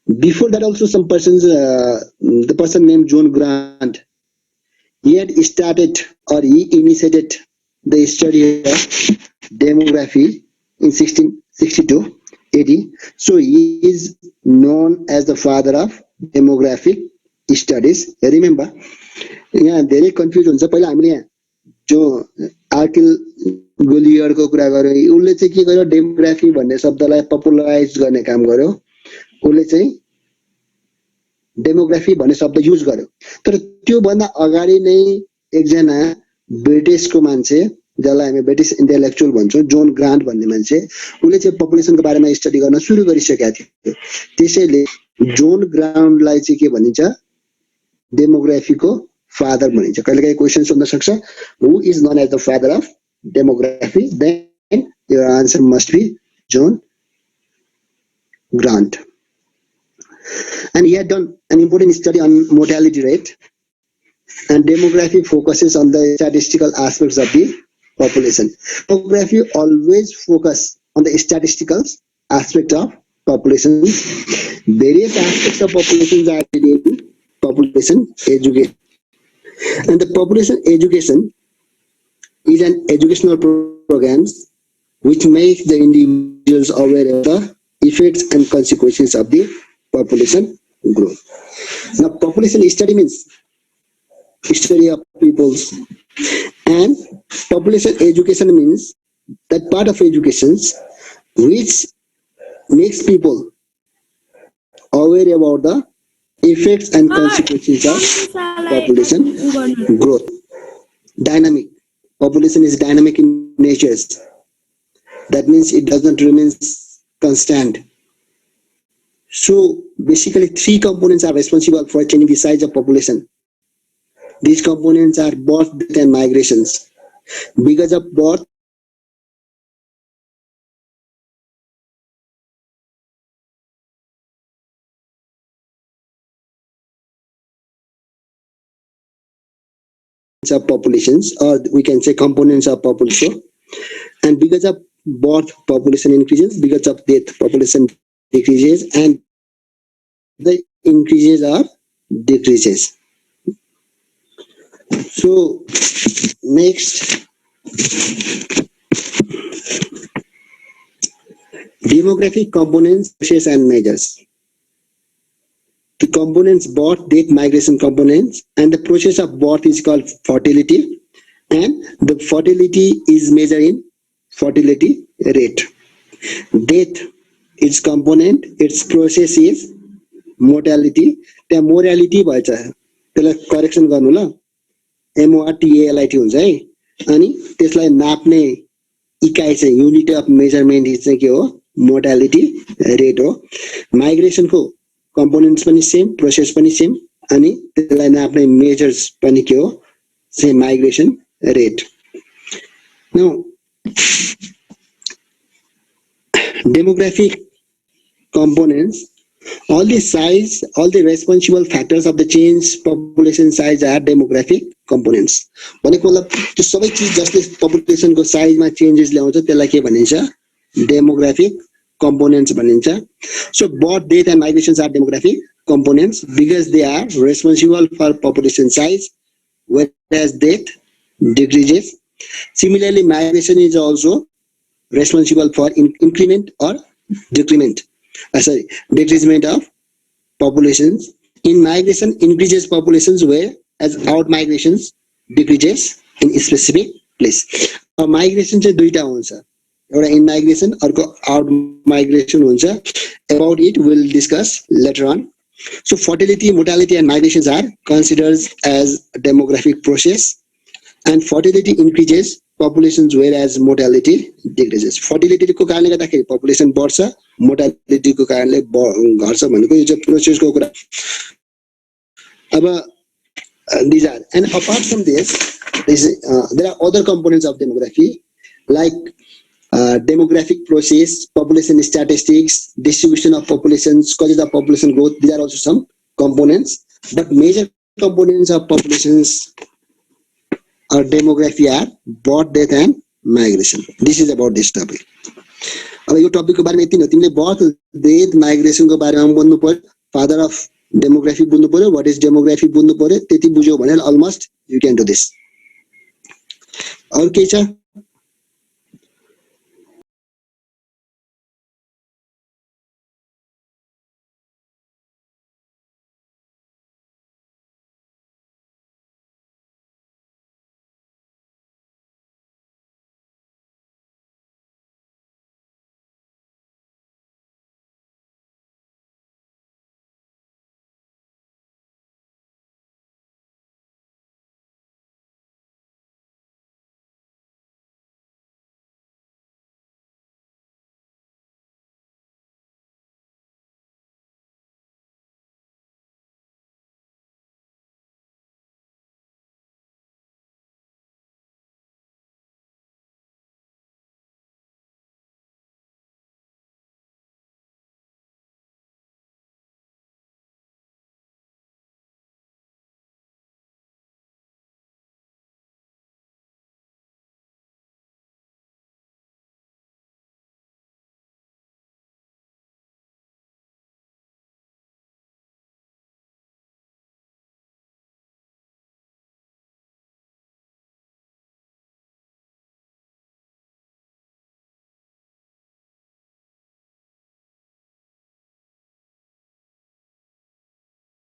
Before that also some persons, the person named John Grant, he had started or he initiated the study of demography in 1662 AD. So he is known as the father of demographic studies. Remember, यहाँ धेरै confuse हुन्छ। पहिला हामीले यहाँ जो आर्किल गोलियरको कुरा गर्यो, उसले चाहिँ के गर्यो, डेमोग्राफी भन्ने शब्दलाई पपुलराइज गर्ने काम गर्यो। उसले चाहिँ डेमोग्राफी भन्ने शब्द युज गर्यो। तर त्योभन्दा अगाडि नै एकजना ब्रिटिसको मान्छे, जसलाई हामी ब्रिटिस इन्टेलेक्चुअल भन्छौँ, जोन ग्रान्ट भन्ने मान्छे, उसले चाहिँ पपुलेसनको बारेमा स्टडी गर्न सुरु गरिसकेका थियो। त्यसैले जोन ग्रान्टलाई चाहिँ के भनिन्छ, डेमोग्राफीको फादर भनिन्छ। कहिलेकाहीँ क्वेसन सोध्न सक्छ, who is known as the father of demography, then your answer must be John Graunt. And he had done an important study on mortality rate, and demography focuses on the statistical aspects of the population. Demography always focus on the statistical aspect of population. Various aspects of population are related to population education, and the population education is an educational programs which make the individuals aware of the effects and consequences of the population growth. Now, population study means study of peoples, and population education means that part of education which makes people aware about the effects and consequences of population growth. Dynamic. Population is dynamic in nature. That means it does not remain constant. So basically 3 components are responsible for changing the size of population. These components are birth, death and migrations. Because of birth, of populations, or we can say components of population. And because of birth, population increases. Because of death, population decreases, and the increases or decreases. So next, demographic components, process and measures. The components birth, death, migration components, and the process of birth is called fertility, and the fertility is measured in fertility rate. Death, its component, its process is mortality. त्यहाँ morality भएछ, त्यसलाई correction गर्नु ल, MORTALIT हुन्छ है। अनि त्यसलाई नाप्ने इकाइ चाहिँ युनिट अफ मेजरमेन्ट चाहिँ के हो, मोर्टालिटी रेट हो। माइग्रेसनको कम्पोनेन्ट्स पनि सेम, प्रोसेस पनि सेम, अनि त्यसलाई नाप्ने मेजर्स पनि के हो, same, migration rate. Now demographic components, all the size, all the responsible factors of the change population size are demographic components. भनेको मतलब त्यो सबै चीज जसले population को size मा changes ल्याउँछ त्यसलाई के भनिन्छ, demographic components भनिन्छ. So birth, death and migrations are demographic components because they are responsible for population size, whereas death decreases. Similarly, migration is also responsible for increment or decrement, decreasement of populations. In migration, increases populations, whereas out migrations decreases in a specific place. Migration चाहिँ दुईटा हुन्छ, एउटा in migration अर्को out migration हुन्छ. About it we'll discuss later on. So fertility, mortality and migrations are considered as a demographic process, and fertility increases populations whereas mortality decreases. Fertility को कारणले गर्दाखेरि population बढ्छ, mortality को कारणले घट्छ भनेको यो चाहिँ प्रोसेस को कुरा. अब these are, and apart from this, there are other components of demography like demographic process, population statistics, distribution of populations, causes of population growth. These are also some components, but major components of populations or demography are birth, death and migration. This is about this topic. अब यो topic को बारेमा यति नै हो. तिमीले birth, death, migration को बारेमा बोल्नु पर्यो. फादर अफ डेमोग्राफी बुझ्नु पर्यो, व्हाट इज डेमोग्राफी बुझ्नु पर्यो, त्यति बुझ्यो भने almost you can do this. अरु केही छ?